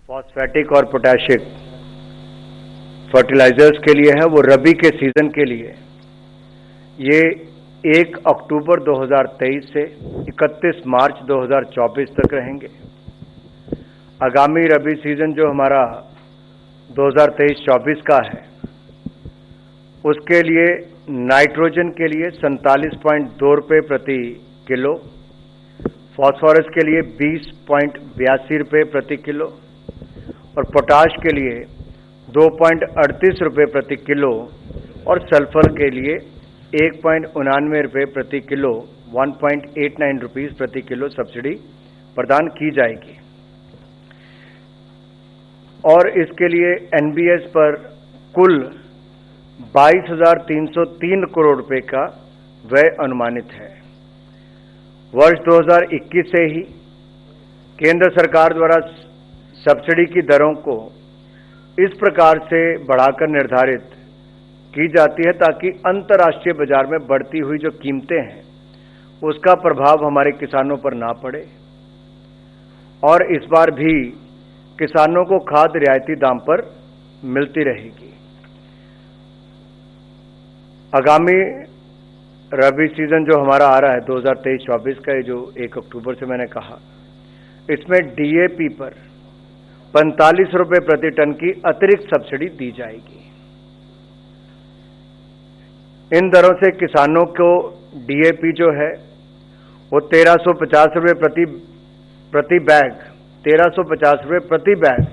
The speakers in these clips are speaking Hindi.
फॉस्फेटिक और पोटैशिक फर्टिलाइजर्स के लिए है, वो रबी के सीजन के लिए ये 1 अक्टूबर 2023 से 31 मार्च 2024 तक रहेंगे। आगामी रबी सीजन जो हमारा 2023-24 का है, उसके लिए नाइट्रोजन के लिए 47.2 रुपये प्रति किलो, फॉस्फोरस के लिए 20.82 रुपये प्रति किलो और पोटाश के लिए 2.38 रुपये प्रति किलो और सल्फर के लिए 1.99 रुपये प्रति किलो 1.89 रुपीज़ प्रति किलो सब्सिडी प्रदान की जाएगी। और इसके लिए एनबीएस पर कुल 22,303 करोड़ रुपए का व्यय अनुमानित है। वर्ष 2021 से ही केंद्र सरकार द्वारा सब्सिडी की दरों को इस प्रकार से बढ़ाकर निर्धारित की जाती है ताकि अंतर्राष्ट्रीय बाजार में बढ़ती हुई जो कीमतें हैं उसका प्रभाव हमारे किसानों पर ना पड़े। और इस बार भी किसानों को खाद रियायती दाम पर मिलती रहेगी। आगामी रबी सीजन जो हमारा आ रहा है 2023-24 का, ये जो 1 अक्टूबर से मैंने कहा, इसमें डीएपी पर 45 रुपये प्रति टन की अतिरिक्त सब्सिडी दी जाएगी। इन दरों से किसानों को डीएपी जो है वो 1350 रुपये प्रति बैग 1350 रुपये प्रति बैग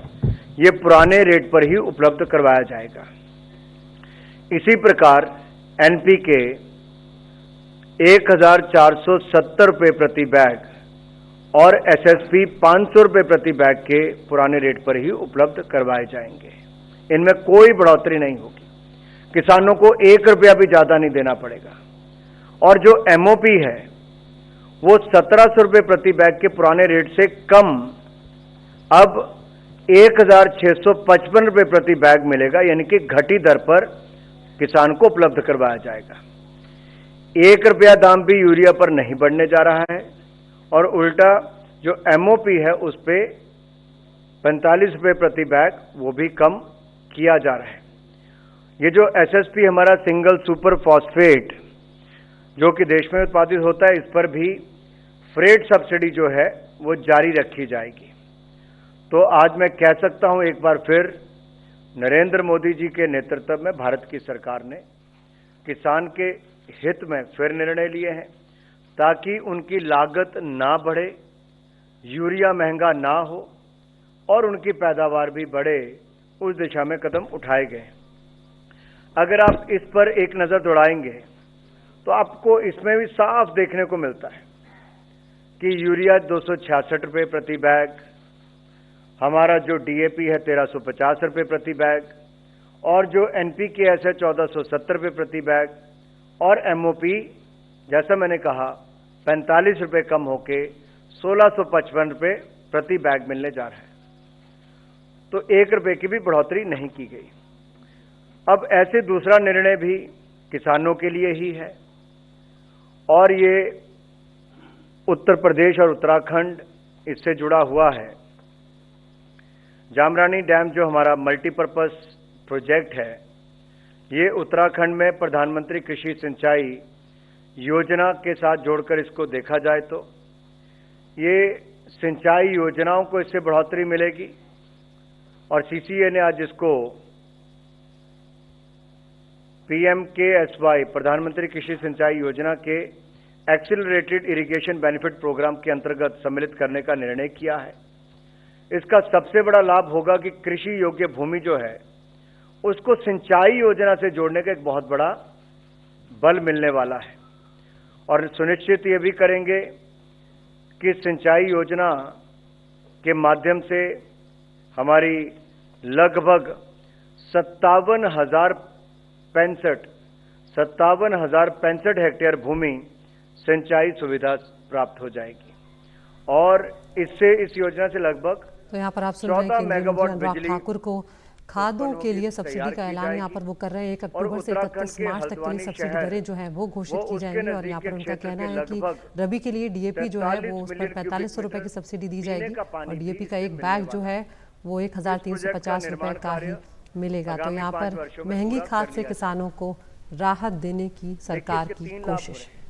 ये पुराने रेट पर ही उपलब्ध करवाया जाएगा। इसी प्रकार एनपीके 1470 रुपये प्रति बैग और एसएसपी 500 रुपये प्रति बैग के पुराने रेट पर ही उपलब्ध करवाए जाएंगे। इनमें कोई बढ़ोतरी नहीं होगी, किसानों को 1 रुपया भी ज्यादा नहीं देना पड़ेगा। और जो एमओपी है वो 1700 रुपये प्रति बैग के पुराने रेट से कम अब 1655 रुपये प्रति बैग मिलेगा, यानी कि घटी दर पर किसान को उपलब्ध करवाया जाएगा। 1 रुपया दाम भी यूरिया पर नहीं बढ़ने जा रहा है और उल्टा जो एमओपी है उस पे 45 रुपये प्रति बैग वो भी कम किया जा रहा है। ये जो एसएसपी हमारा सिंगल सुपर फॉस्फेट जो कि देश में उत्पादित होता है, इस पर भी फ्रेट सब्सिडी जो है वो जारी रखी जाएगी। तो आज मैं कह सकता हूं एक बार फिर नरेंद्र मोदी जी के नेतृत्व में भारत की सरकार ने किसान के हित में फिर निर्णय लिए हैं ताकि उनकी लागत ना बढ़े, यूरिया महंगा ना हो और उनकी पैदावार भी बढ़े, उस दिशा में कदम उठाए गए। अगर आप इस पर एक नजर दौड़ाएंगे तो आपको इसमें भी साफ देखने को मिलता है कि यूरिया 266 रुपये प्रति बैग, हमारा जो डीएपी है 1350 रुपये प्रति बैग और जो एनपीकेएस है 1470 रुपये प्रति बैग और एमओपी जैसा मैंने कहा 45 रुपये कम होके 1655 रुपये प्रति बैग मिलने जा रहा है। तो 1 रुपये की भी बढ़ोतरी नहीं की गई। अब ऐसे दूसरा निर्णय भी किसानों के लिए ही है और ये उत्तर प्रदेश और उत्तराखंड इससे जुड़ा हुआ है। जामरानी डैम जो हमारा मल्टीपर्पस प्रोजेक्ट है, ये उत्तराखंड में प्रधानमंत्री कृषि सिंचाई योजना के साथ जोड़कर इसको देखा जाए तो ये सिंचाई योजनाओं को इससे बढ़ोतरी मिलेगी और सीसीए ने आज इसको पीएमकेएसवाई प्रधानमंत्री कृषि सिंचाई योजना के एक्सीलरेटेड इरिगेशन बेनिफिट प्रोग्राम के अंतर्गत सम्मिलित करने का निर्णय किया है। इसका सबसे बड़ा लाभ होगा कि कृषि योग्य भूमि जो है उसको सिंचाई योजना से जोड़ने का एक बहुत बड़ा बल मिलने वाला है और सुनिश्चित ये भी करेंगे कि सिंचाई योजना के माध्यम से हमारी लगभग 57,065 हेक्टेयर भूमि सिंचाई सुविधा प्राप्त हो जाएगी और इससे इस योजना से लगभग तो यहाँ पर आप सुन रहे हैं कि मेगावाट अनुराग बिजली ठाकुर को खादों के लिए सब्सिडी का ऐलान यहाँ पर वो कर रहे हैं। 1 अक्टूबर से 31 मार्च तक के लिए सब्सिडी दरें जो है वो घोषित की जाएंगी और यहाँ पर उनका कहना है कि रबी के लिए डीएपी जो है वो उस पर 4500 रुपए की सब्सिडी दी जाएगी और डीएपी का एक बैग जो है वो 1350 रुपए का ही मिलेगा। तो यहाँ पर महंगी खाद से किसानों को राहत देने की सरकार की कोशिश है।